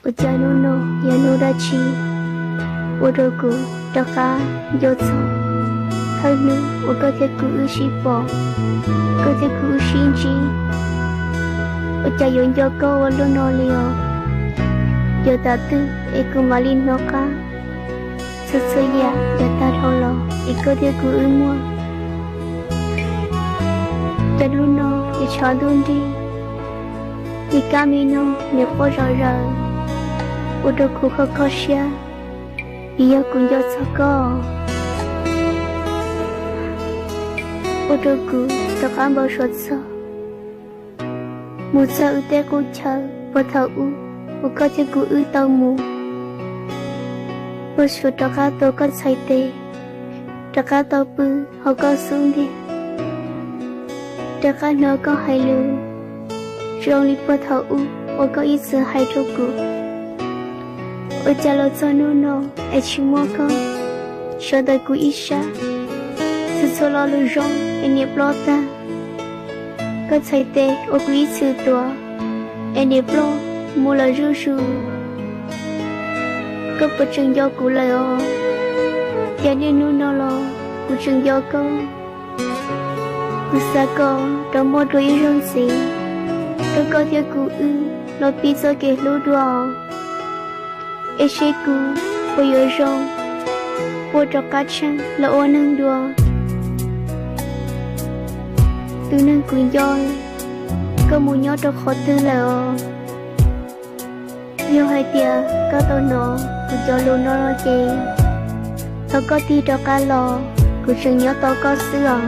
我家努努也努得起，我的骨的哈有走，他努我个铁骨西宝，个铁骨心机，我家有有个我努努里哦，有打的一个马里诺卡，此次呀有打头了一个铁骨么，在努努也超动的，你干没弄你不饶人。我的苦和高下，你要滚要糟糕。我的苦的干不说错，木材的古桥不透乌，我搞的古乌到木。我说大家都搞菜的，大家都不好搞松的，大家哪个还留？让你不透乌，我搞一次还做古。我家老早努努爱吃蘑菇，晓得过一下，是错了路上一年不老大，个菜的我过一次多，一年不老没了热数，个不正要过来哦，家里努努了不正要过，不啥个都没多一样子，都搞点过老比做给路多。一些股我有种，我找家产了我能多，都能滚摇，个木鸟都好得了，有海点个到喏，我叫路喏了的，他个地到家了，我正要到个死啊。